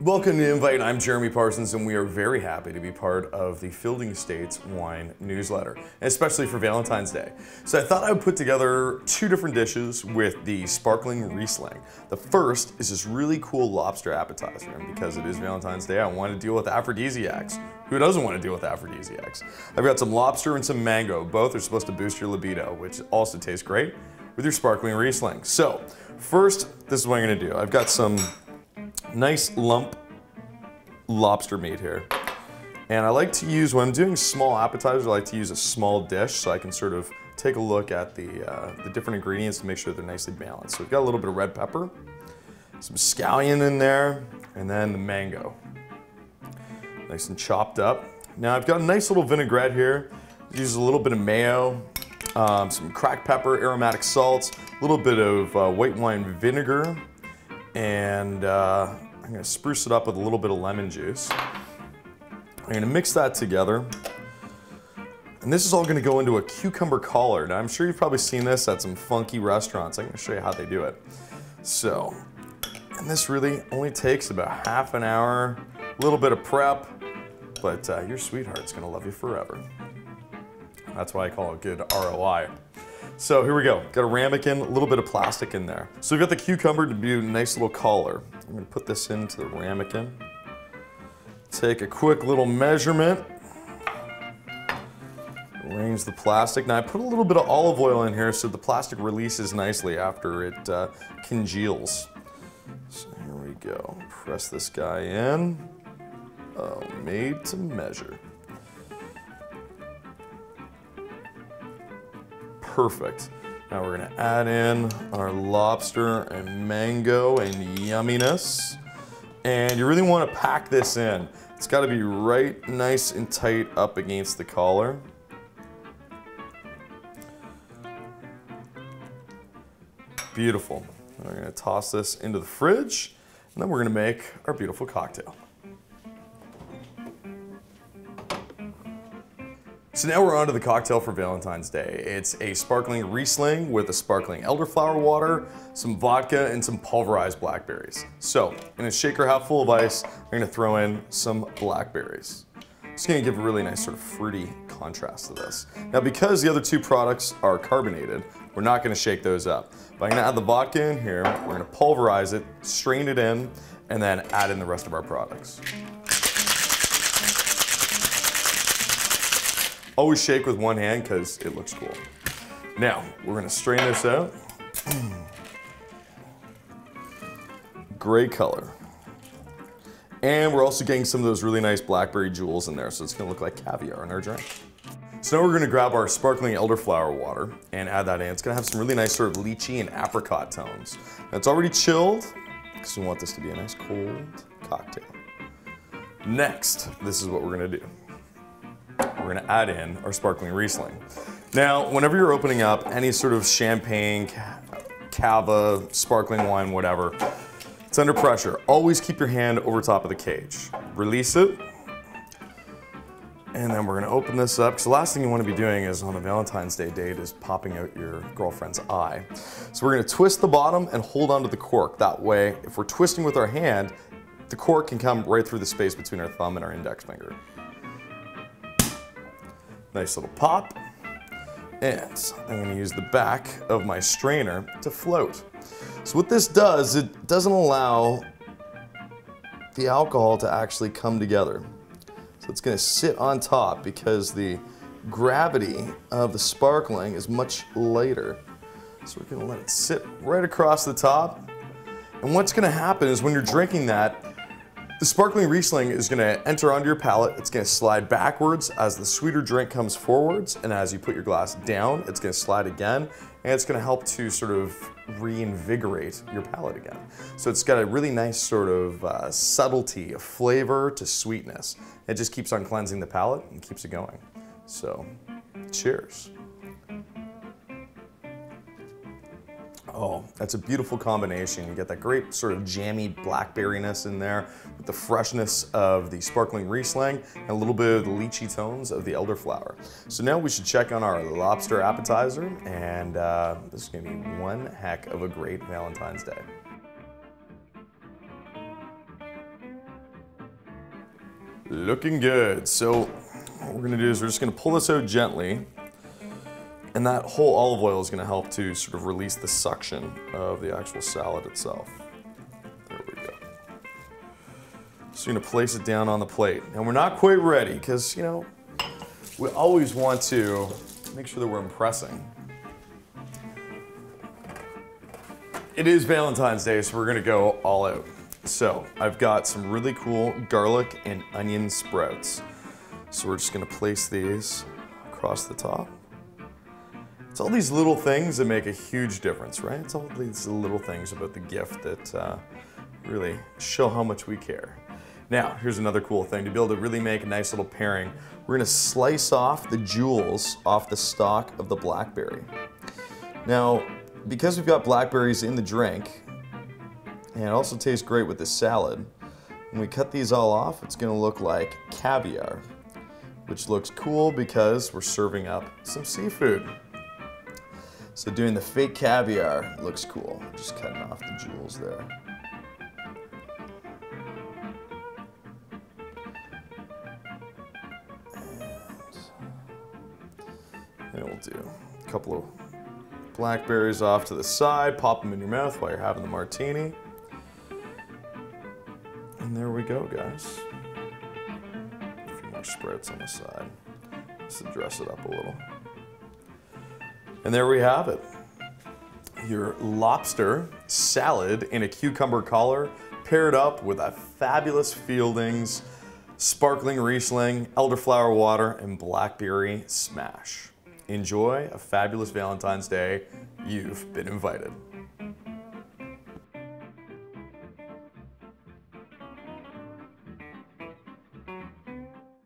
Welcome to Invite. I'm Jeremy Parsons, and we are very happy to be part of the Fielding Estates Wine newsletter, especially for Valentine's Day. So I thought I would put together two different dishes with the sparkling Riesling. The first is this really cool lobster appetizer, and because it is Valentine's Day, I want to deal with aphrodisiacs. Who doesn't want to deal with aphrodisiacs? I've got some lobster and some mango. Both are supposed to boost your libido, which also tastes great with your sparkling Riesling. So first, this is what I'm going to do. I've got some nice lump lobster meat here. And I like to use, when I'm doing small appetizers, I like to use a small dish so I can sort of take a look at the different ingredients to make sure they're nicely balanced. So we've got a little bit of red pepper, some scallion in there, and then the mango. Nice and chopped up. Now I've got a nice little vinaigrette here. Use a little bit of mayo, some cracked pepper, aromatic salts, a little bit of white wine vinegar, and I'm going to spruce it up with a little bit of lemon juice. I'm going to mix that together. And this is all going to go into a cucumber collard. Now, I'm sure you've probably seen this at some funky restaurants. I'm going to show you how they do it. So, and this really only takes about half an hour, a little bit of prep, but your sweetheart's going to love you forever. That's why I call it good ROI. So here we go. Got a ramekin, a little bit of plastic in there. So we've got the cucumber to do a nice little collar. I'm going to put this into the ramekin. Take a quick little measurement. Arrange the plastic. Now I put a little bit of olive oil in here so the plastic releases nicely after it congeals. So here we go. Press this guy in. Oh, made to measure. Perfect. Now we're gonna add in our lobster and mango and yumminess. And you really wanna pack this in. It's gotta be right nice and tight up against the collar. Beautiful. We're gonna toss this into the fridge, and then we're gonna make our beautiful cocktail. So now we're on to the cocktail for Valentine's Day. It's a sparkling Riesling with a sparkling elderflower water, some vodka, and some pulverized blackberries. So, in a shaker half full of ice, I'm gonna throw in some blackberries. It's gonna give a really nice sort of fruity contrast to this. Now, because the other two products are carbonated, we're not gonna shake those up. But I'm gonna add the vodka in here, we're gonna pulverize it, strain it in, and then add in the rest of our products. Always shake with one hand because it looks cool. Now, we're gonna strain this out. Great color. And we're also getting some of those really nice blackberry jewels in there, so it's gonna look like caviar in our drink. So now we're gonna grab our sparkling elderflower water and add that in. It's gonna have some really nice sort of lychee and apricot tones. Now it's already chilled, because we want this to be a nice cold cocktail. Next, this is what we're gonna do. We're gonna add in our sparkling Riesling. Now, whenever you're opening up any sort of champagne, cava, sparkling wine, whatever, it's under pressure. Always keep your hand over top of the cage. Release it, and then we're gonna open this up, because the last thing you wanna be doing is on a Valentine's Day date is popping out your girlfriend's eye. So we're gonna twist the bottom and hold onto the cork. That way, if we're twisting with our hand, the cork can come right through the space between our thumb and our index finger. Nice little pop. And I'm gonna use the back of my strainer to float. So what this does, it doesn't allow the alcohol to actually come together. So it's gonna sit on top because the gravity of the sparkling is much lighter. So we're gonna let it sit right across the top. And what's gonna happen is when you're drinking that, the sparkling Riesling is gonna enter onto your palate, it's gonna slide backwards as the sweeter drink comes forwards, and as you put your glass down, it's gonna slide again, and it's gonna help to sort of reinvigorate your palate again. So it's got a really nice sort of subtlety of flavor to sweetness. It just keeps on cleansing the palate and keeps it going. So, cheers. Oh, that's a beautiful combination. You get that great sort of jammy blackberryness in there with the freshness of the sparkling Riesling and a little bit of the lychee tones of the elderflower. So now we should check on our lobster appetizer, and this is gonna be one heck of a great Valentine's Day. Looking good. So what we're gonna do is we're just gonna pull this out gently, and that whole olive oil is gonna help to sort of release the suction of the actual salad itself. There we go. So you're gonna place it down on the plate. And we're not quite ready, because, you know, we always want to make sure that we're impressing. It is Valentine's Day, so we're gonna go all out. So I've got some really cool garlic and onion sprouts. So we're just gonna place these across the top. It's all these little things that make a huge difference, right? It's all these little things about the gift that really show how much we care. Now, here's another cool thing. To be able to really make a nice little pairing, we're gonna slice off the jewels off the stalk of the blackberry. Now, because we've got blackberries in the drink, and it also tastes great with the salad, when we cut these all off, it's gonna look like caviar, which looks cool because we're serving up some seafood. So doing the fake caviar looks cool. Just cutting off the jewels there. And we'll do a couple of blackberries off to the side, pop them in your mouth while you're having the martini. And there we go, guys. A few more sprouts on the side, just to dress it up a little. And there we have it. Your lobster salad in a cucumber collar, paired up with a fabulous Fielding's sparkling Riesling, elderflower water, and blackberry smash. Enjoy a fabulous Valentine's Day. You've been invited.